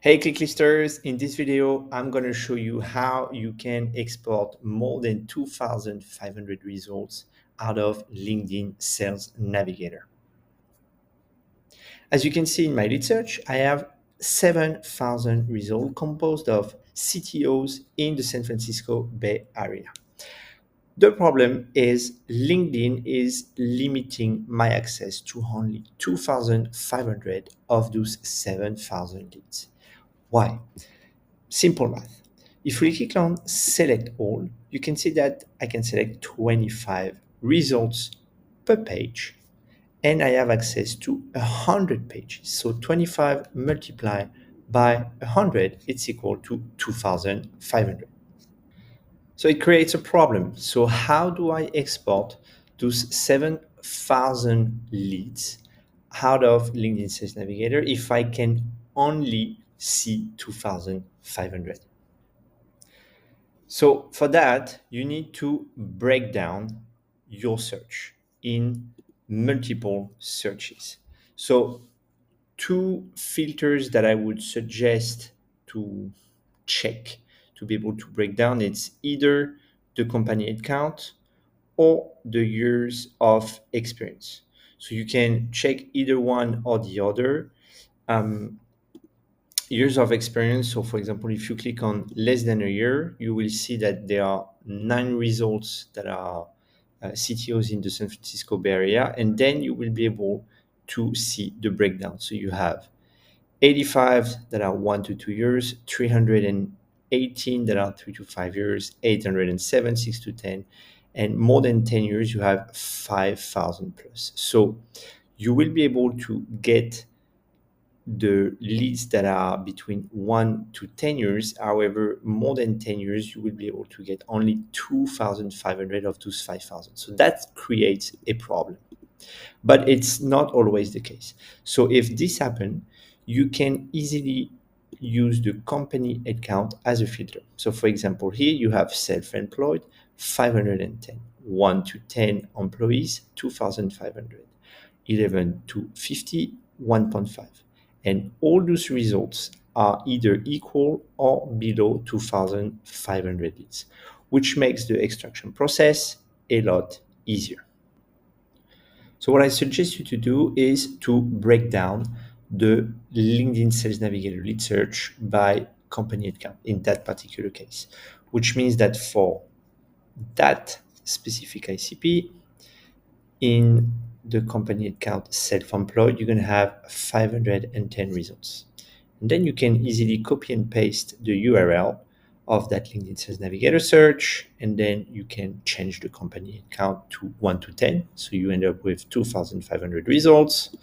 Hey Clicklisters, in this video, I'm going to show you how you can export more than 2,500 results out of LinkedIn Sales Navigator. As you can see in my lead search, I have 7,000 results composed of CTOs in the San Francisco Bay Area. The problem is LinkedIn is limiting my access to only 2,500 of those 7,000 leads. Why? Simple math. If we click on select all, you can see that I can select 25 results per page and I have access to 100 pages. So 25 multiplied by 100, it's equal to 2,500. So it creates a problem. So how do I export those 7,000 leads out of LinkedIn Sales Navigator if I can only see 2,500? So for that, you need to break down your search in multiple searches. So two filters that I would suggest to check to be able to break down, it's either the company account or the years of experience. So you can check either one or the other. Um, Years of experience. So, for example, if you click on less than a year, you will see that there are 9 results that are CTOs in the San Francisco Bay Area, and then you will be able to see the breakdown. So you have 85 that are 1 to 2 years, 318 that are 3 to 5 years, 807 6 to 10, and more than 10 years you have 5,000 plus. So you will be able to get the leads that are between 1 to 10 years. However, more than 10 years, you will be able to get only 2,500 of those 5,000. So that creates a problem. But it's not always the case. So if this happens, you can easily use the company account as a filter. So for example, here you have self-employed, 510, 1 to 10 employees, 2,500, 11 to 50, 1.5. And all those results are either equal or below 2,500 leads, which makes the extraction process a lot easier. So what I suggest you to do is to break down the LinkedIn Sales Navigator lead search by company account in that particular case, which means that for that specific ICP, in the company account self-employed, you're going to have 510 results. And then you can easily copy and paste the URL of that LinkedIn Sales Navigator search, and then you can change the company account to 1 to 10. So you end up with 2,500 results.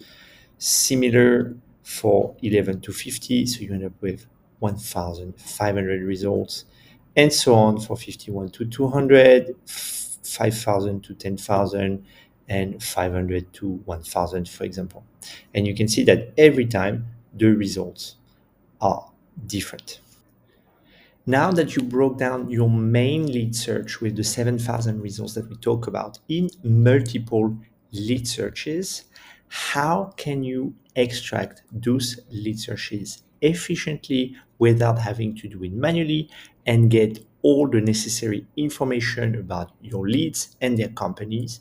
Similar for 11 to 50, so you end up with 1,500 results, and so on for 51 to 200, 5,000 to 10,000, and 500 to 1,000, for example. And you can see that every time the results are different. Now that you broke down your main lead search with the 7,000 results that we talk about in multiple lead searches, how can you extract those lead searches efficiently without having to do it manually and get all the necessary information about your leads and their companies,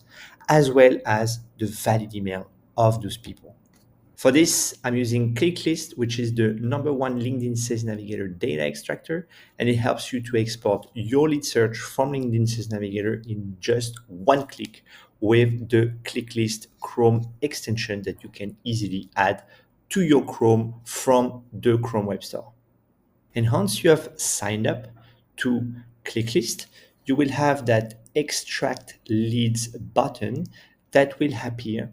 as well as the valid email of those people? For this, I'm using Clyck List, which is the #1 LinkedIn Sales Navigator data extractor, and it helps you to export your lead search from LinkedIn Sales Navigator in just one click with the Clyck List Chrome extension that you can easily add to your Chrome from the Chrome Web Store. And once you have signed up to Clyck List, you will have that extract leads button that will appear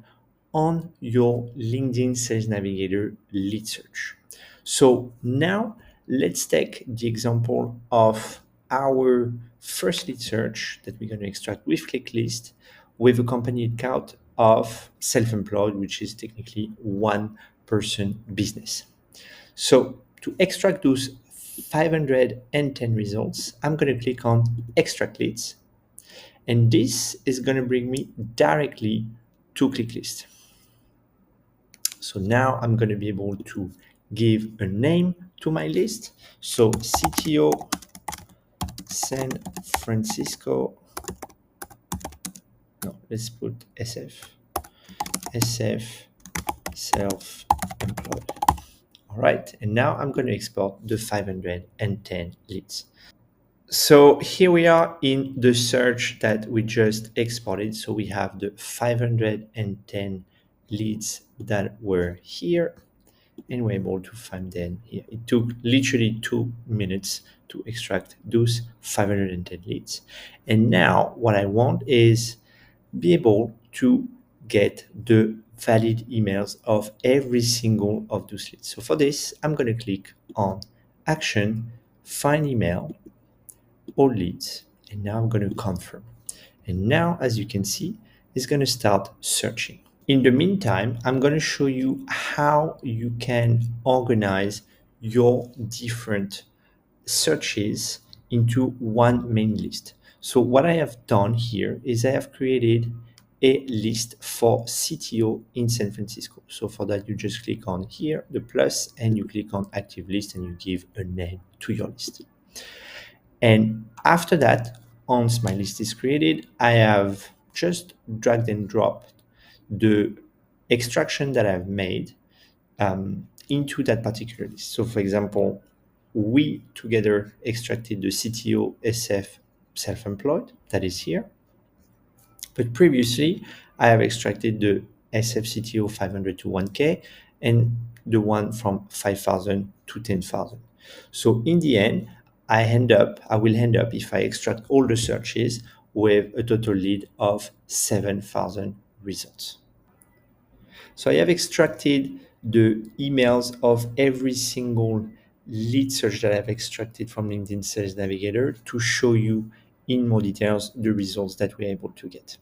on your LinkedIn Sales Navigator lead search. So now let's take the example of our first lead search that we're going to extract with Clyck List with a company account of self-employed, which is technically one person business. So to extract those 510 results, I'm going to click on extract leads. And this is going to bring me directly to Clyck List. So now I'm going to be able to give a name to my list. So CTO San Francisco, no, let's put SF self-employed. All right, and now I'm going to export the 510 leads. So here we are in the search that we just exported. So we have the 510 leads that were here, and we're able to find them here. It took literally 2 minutes to extract those 510 leads. And now what I want is be able to get the valid emails of every single of those leads. So for this, I'm going to click on Action, Find Email, All Leads, and now I'm going to confirm. And now, as you can see, it's going to start searching. In the meantime, I'm going to show you how you can organize your different searches into one main list. So what I have done here is I have created a list for CTO in San Francisco. So for that, you just click on here, the plus, and you click on active list and you give a name to your list. And after that, once my list is created, I have just dragged and dropped the extraction that I've made into that particular list. So for example, we together extracted the CTO SF self-employed that is here. But previously, I have extracted the SF CTO 500 to 1K and the one from 5,000 to 10,000. So in the end, I will end up, if I extract all the searches, with a total lead of 7,000 results. So I have extracted the emails of every single lead search that I've extracted from LinkedIn Sales Navigator to show you in more details the results that we're able to get.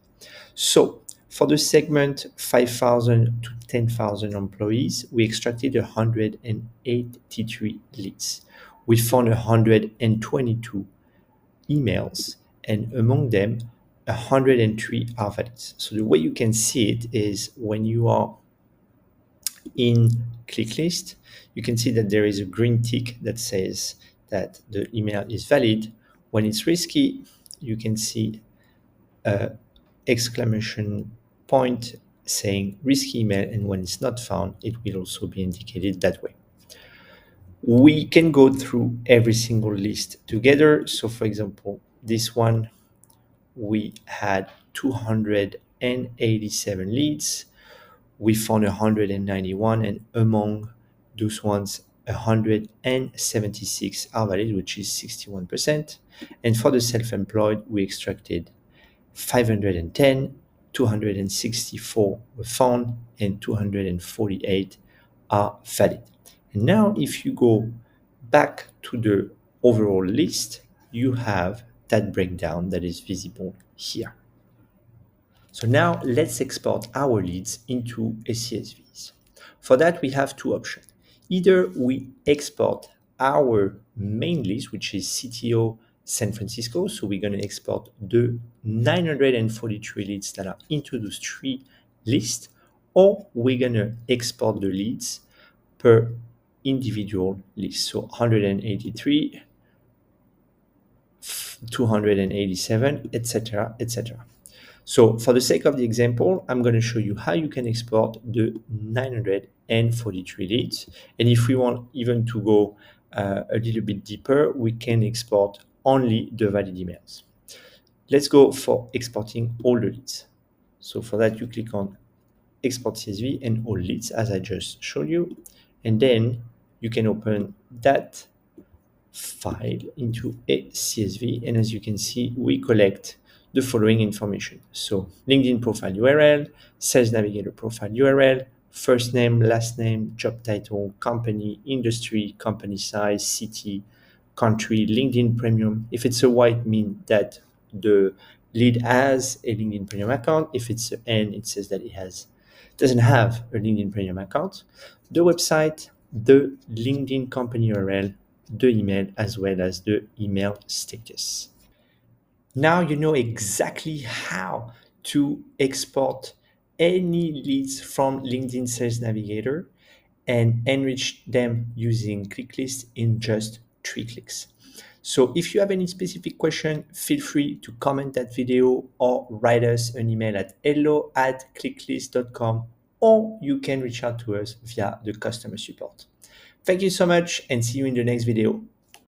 So for the segment 5,000 to 10,000 employees, we extracted 183 leads. We found 122 emails, and among them, 103 are valid. So the way you can see it is when you are in Clyck List, you can see that there is a green tick that says that the email is valid. When it's risky, you can see an exclamation point saying risky email, and when it's not found, it will also be indicated that way. We can go through every single list together. So for example, this one, we had 287 leads. We found 191, and among those ones, 176 are valid, which is 61%. And for the self-employed, we extracted 510, 264 were found, and 248 are valid. And now if you go back to the overall list, you have that breakdown that is visible here. So now let's export our leads into a CSVs. For that, we have two options. Either we export our main list, which is CTO San Francisco. So we're going to export the 943 leads that are into those three lists, or we're going to export the leads per individual list. So 183, 287, etc., etc. So for the sake of the example, I'm going to show you how you can export the 943 leads. And if we want even to go a little bit deeper, we can export only the valid emails. Let's go for exporting all the leads. So for that, you click on Export CSV and all leads, as I just showed you. And then you can open that file into a CSV. And as you can see, we collect the following information. So LinkedIn profile URL, Sales Navigator profile URL, first name, last name, job title, company, industry, company size, city, country, LinkedIn premium. If it's a white, mean that the lead has a LinkedIn premium account. If it's an N, it says that it doesn't have a LinkedIn premium account. The website, the LinkedIn company URL, the email, as well as the email status. Now you know exactly how to export any leads from LinkedIn Sales Navigator and enrich them using Clyck List in just 3 clicks. So if you have any specific question, feel free to comment that video or write us an email at hello@clicklist.com, or you can reach out to us via the customer support. Thank you so much and see you in the next video.